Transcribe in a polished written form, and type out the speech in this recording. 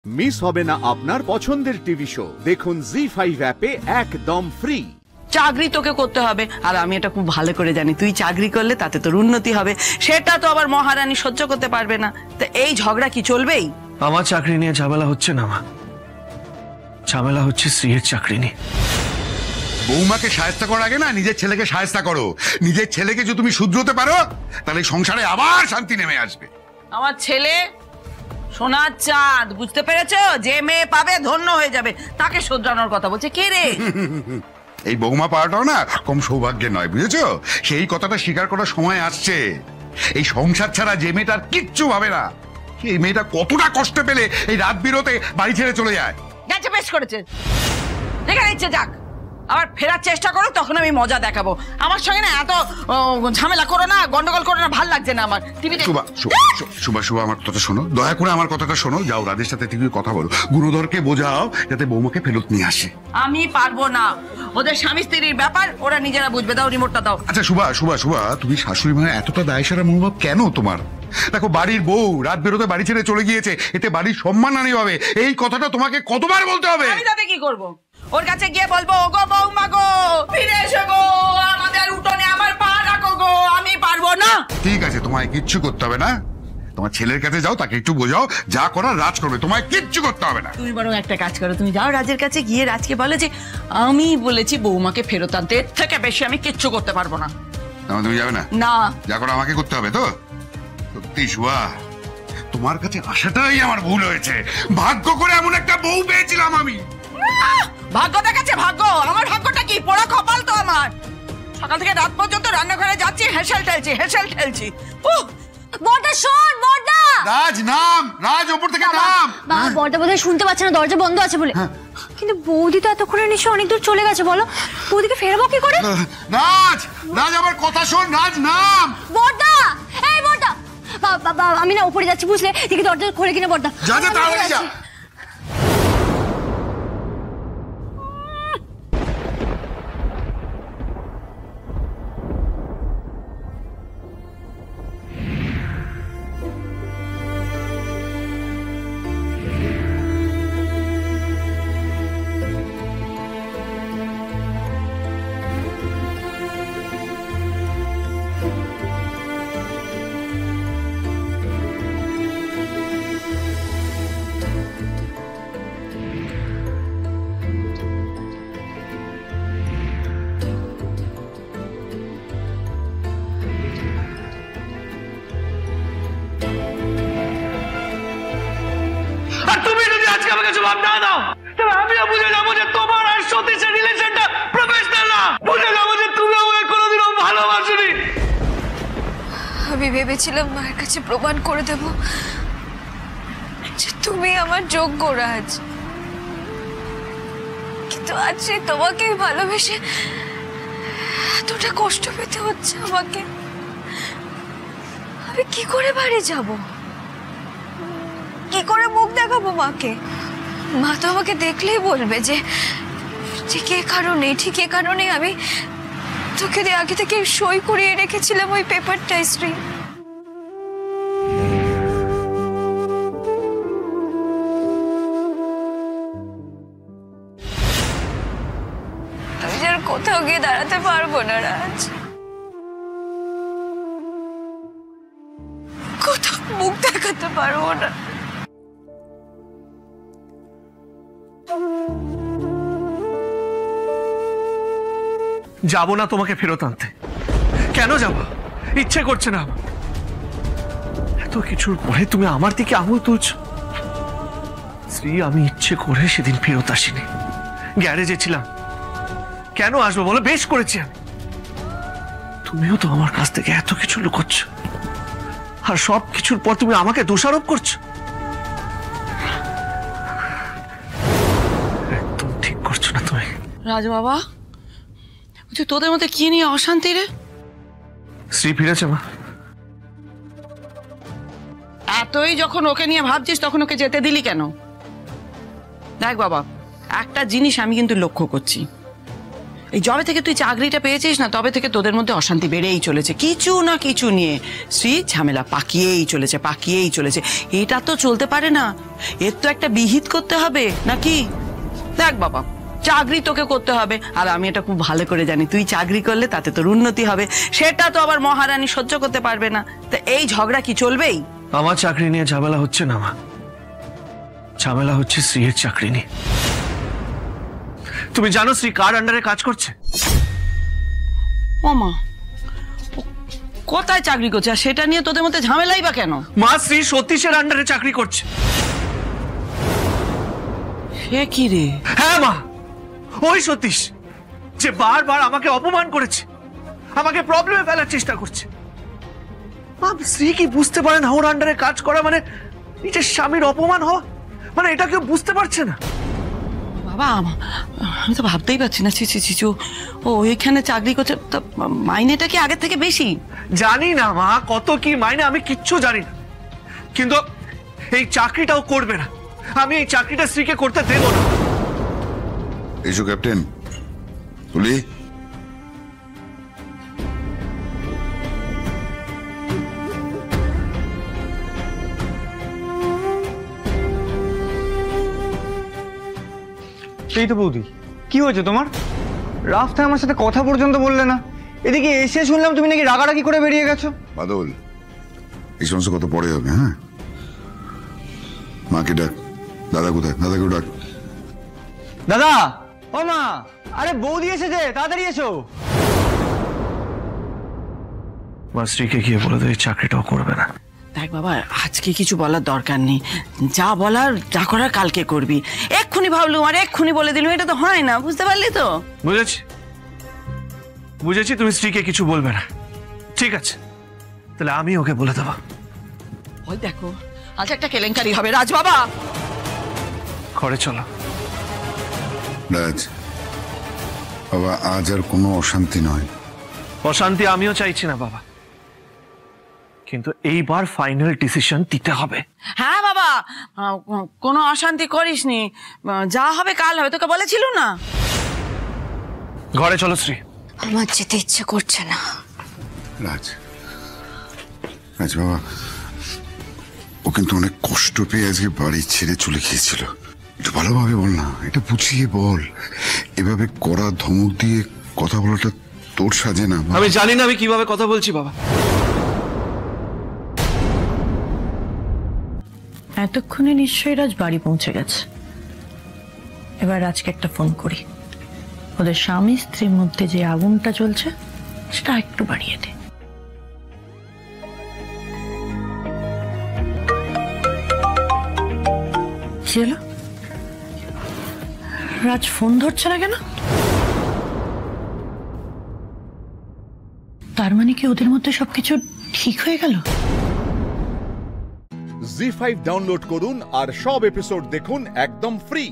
Miss হবে না আপনার পছন্দের টিভি শো। দেখুন জি5 অ্যাপে একদম ফ্রি। চাকরি তোকে করতে হবে, আর আমি এটা খুব ভালো করে জানি তুই চাকরি করলে তাতে তোর উন্নতি হবে। সেটা তো আবার মহারানী সহ্য করতে পারবে না। তো এই ঝগড়া কি চলবেই? আমার চাকরি নিয়ে ঝামেলা হচ্ছে না মা, ঝামেলা হচ্ছে শ্রীয়ের চাকরি নিয়ে। বৌমাকে সাহায্য করার আগে না নিজের ছেলেকে সাহায্য করো। নিজের ছেলেকে যদি তুমি শুধরাতে পারো তাহলে সংসারে আবার শান্তি নেমে আসবে। আমার ছেলে সোনার চাঁদ, বুঝতে পেরেছো? যে মেয়ে পাবে ধন্য হয়ে যাবে, তাকে শোধরানোর কথা বলছে কে রে? এই বৌমা পাওয়াটাও না কম সৌভাগ্যের নয়, বুঝেছো? সেই কথাটা স্বীকার করার সময় আসছে। এই সংসার ছাড়া যে মেয়েটার কিচ্ছু ভাবে না, এই মেয়েটা কতটা কষ্ট পেলে এই রাত বিরতে বাড়ি ছেড়ে চলে যায়। গেছে, বেশ করেছে, দেখে নিচ্ছে, যাক। আবার ফেরার চেষ্টা করো, তখন আমি মজা দেখাবো। আমার সঙ্গে না এত ঝামেলা করো না, গন্ডগোল করো না, ভাল লাগছে না আমার। টিভিতে শুভা আমার কথা শোনো, দয়া করে আমার কথাটা শোনো। যাও রাজের সাথে টিভি কথা বলো, গুরুধরকে বোঝাও যাতে বৌমাকে ফেরত নিয়ে আসে। আমি পারবো না, ওদের স্বামী স্ত্রীর ব্যাপার, ওরা নিজেরা বুঝবে। দাও রিমোটটা দাও। আচ্ছা শুভা, তুমি শাশুড়ি মায়ের এতটা দায়সারা মনোভাব কেন তোমার? দেখো, বাড়ির বউ রাত বেরোতে বাড়ি ছেড়ে চলে গিয়েছে, এতে বাড়ির সম্মানহানি হবে। এই কথাটা তোমাকে কতবার বলতে হবে? আমি তাতে কি করব? ওর কাছে গিয়ে বলবো, ওগো বৌমা গো, ফিরে এসো গো, আমাদের উঠোনে আমার পা রাখো গো। আমি পারবো না। ঠিক আছে, তোমায় কিচ্ছু করতে হবে না। তোমার ছেলের কাছে যাও, তাকে একটু বোঝাও, যা করার রাজ করবে, তোমায় কিচ্ছু করতে হবে না। তুমি বরং একটা কাজ করো, তুমি যাও রাজের কাছে, গিয়ে রাজকে বলে যে আমি বলেছি বৌমাকে ফেরত আনতে, এর থেকে বেশি আমি কিচ্ছু করতে পারবো না। তুমি যাবে না? না, যা করো আমাকে করতে হবে তো। সত্যি শুভা, তোমার কাছে আসাটাই আমার ভুল হয়েছে। ভাগ্য করে এমন একটা বউ পেয়েছিলাম আমি। ভাগ্য দেখাচ্ছে ভাগ্য? আমার ভাগ্যটা কি? পোড়া কপাল তো আমার। সকাল থেকে রাত পর্যন্ত রান্নাঘরে যাচ্ছি, হেসেল ঠেলছি। বড়দা শোন, বড়দা। রাজ নাম, রাজ ওপর থেকে নাম। বাবা, বড়দা বোধহয় শুনতে পাচ্ছে না, দরজা বন্ধ আছে বলে। কিন্তু বৌদি তো এতক্ষণে নিশ্চয় অনেক দূর চলে গেছে। বলো, বৌদিকে ফেরাবো কি করে? রাজ আমার কথা শোন, রাজ নাম। বড়দা, এই বড়দা, বাবা আমি না উপরে যাচ্ছি, বুঝলে? দেখি দরজা খুলে কিনা। বড়দা যা তাড়াতাড়ি যা। আর তুমি যদি আজকে আমাকে জবাব না দাও, তাহলে আমিও বুঝে যাবো যে তোমার আর সতীশের রিলেশনটা প্রফেশনাল না। বুঝে যাবো যে তুমি আমাকে কোনোদিনও ভালোবাসোনি। আমি ভেবেছিলাম মায়ের কাছে প্রমাণ করে দেব যে তুমি আমার যোগ্য রাজ, কিন্তু আজ যে তোমাকে ভালোবেসে এতটা কষ্ট পেতে হচ্ছে আমাকে। আমি কি করে বাড়ি যাব? কি করে মুখ দেখাবো মাকে? মা তো আমাকে দেখলেই বলবে যে ঠিক এ কারণে আমি তোকে আগে থেকে সই করিয়ে রেখেছিলাম ওই পেপারটা। শ্রী, আমি যেন কোথাও গিয়ে দাঁড়াতে পারবো না রাজ, কোথাও মুখ দেখাতে পারবো না। যাবো না তোমাকে ফেরত আনতে। কেন যাবো? ইচ্ছে করছে না। এত কিছুর পরে তুমি আমার দিকে আঙুল তুলছো। শ্রী, আমি ইচ্ছে করে সেদিন ফেরত আসিনি, গ্যারেজে ছিলাম। কেন আসবো বলো? বেশ করেছি আমি। তুমিও তো আমার কাছ থেকে এত কিছু লুকোচ্ছ, আর সব কিছুর পর তুমি আমাকে দোষারোপ করছো। একদম ঠিক করছো না তুমি। রাজ বাবা, তোদের মধ্যে কি নিয়ে অশান্তি রে? শ্রী ফিরেছে মা। এতই যখন ওকে নিয়ে ভাবছিস, তখন ওকে যেতে দিলি কেন? দেখ বাবা, একটা জিনিস আমি কিন্তু লক্ষ্য করছি, এই যবে থেকে তুই চাকরিটা পেয়েছিস না, তবে থেকে তোদের মধ্যে অশান্তি বেড়েই চলেছে, কিছু না কিছু নিয়ে। শ্রী ঝামেলা পাকিয়েই চলেছে। এটা তো চলতে পারে না, এর তো একটা বিহিত করতে হবে নাকি? দেখ বাবা, চাকরি তোকে করতে হবে, আর আমি এটা খুব ভালো করে জানি, তুই চাকরি করলে তাতে তোর উন্নতি হবে, সেটা তো আবার মহারানী সহ্য করতে পারবে না। তা এই ঝগড়া কি চলবেই? আমার চাকরি নিয়ে ঝামেলা হচ্ছে না মা, ঝামেলা হচ্ছে শ্রীয়ের চাকরি নিয়ে। তুমি জানো শ্রী কার আন্ডারে কাজ করছে? ও মা, কোথায় চাকরি করছে, আর সেটা নিয়ে তোদের মধ্যে ঝামেলাই বা কেন? মা, শ্রী সতীশের আন্ডারে চাকরি করছে। সে কি রে? হ্যাঁ মা, ওই সতীশ যে বারবার আমাকে অপমান করেছে, আমাকে প্রবলেমে ফেলার চেষ্টা করছে। মা, শ্রী কি বুঝতে পারে না ওর আন্ডারে কাজ করা মানে নিজের স্বামীর অপমান হওয়া? মানে এটা কেউ বুঝতে পারছে না। বাবা, আমি তো ভাবতেই পারছি না। চিচু ও এখানে চাকরি করছে, তা মাইনেটা কি আগের থেকে বেশি? জানি না মা কত কি মাইনে, আমি কিচ্ছু জানি না, কিন্তু এই চাকরিটাও করবে না। আমি এই চাকরিটা শ্রীকে করতে দেব না। এসো ক্যাপ্টেন, তুলি। সেই তো বৌদি, কি হয়েছে তোমার? রাস্তায় আমার সাথে কথা পর্যন্ত বললে না, এদিকে এসে শুনলাম তুমি নাকি রাগারাগি করে বেরিয়ে গেছো। বাদল, এই সমস্ত কত পরে হবে। হ্যাঁ, মাকে ডাক। দাদা কোথায়? দাদাকে ডাক। দাদা, ও মা, আরে বৌদি এসেছে, তাড়াতাড়ি এসো। মা, শ্রীকে গিয়ে বলে দেয় চাকরিটাও করবে না। দেখ বাবা, আজকে কিছু বলার দরকার নেই, যা বলার যা করার কালকে করবি। এক্ষুনি ভাবলুম আর এক্ষুনি বলে দিলুম, এটা তো হয় না, বুঝতে পারলি তো? বুঝেছি তুমি শ্রীকে কিছু বলবে না, ঠিক আছে, তাহলে আমি ওকে বলে দেবো। ওই দেখো, আজ একটা কেলেঙ্কারি হবে। রাজ বাবা, ঘরে চলো। রাজ বাবা, আজ আর কোনো অশান্তি নয়। অশান্তি আমিও চাইছি না বাবা, কিন্তু এইবার ফাইনাল ডিসিশন দিতে হবে। হ্যাঁ বাবা, কোনো অশান্তি করিসনি, যা হবে কাল হবে, তোকে বলেছিল না? ঘরে চলো শ্রী। আমার যেতে ইচ্ছে করছে না। রাজ, রাজ বাবা, ও কিন্তু অনেক কষ্ট পেয়ে আজকে বাড়ি ছেড়ে চলে গিয়েছিল। একটু ভালোভাবে বল না, এটা বুঝিয়ে বল। এভাবে কড়া ধমক দিয়ে কথা বলাটা তোর সাজে না। আমি জানি না আমি কিভাবে কথা বলছি বাবা। এতক্ষণে নিশ্চয়ই রাজ বাড়ি পৌঁছে গেছে। এবার রাজকে একটা ফোন করি, ওদের স্বামী স্ত্রীর মধ্যে যে আগুনটা চলছে সেটা একটু বাড়িয়ে দে। কি হলো? রাজ ফোন ধরছে না কেন? তার মানে কি ওদের মধ্যে সবকিছু ঠিক হয়ে গেল? জি5 ডাউনলোড করুন আর সব এপিসোড দেখুন একদম ফ্রি।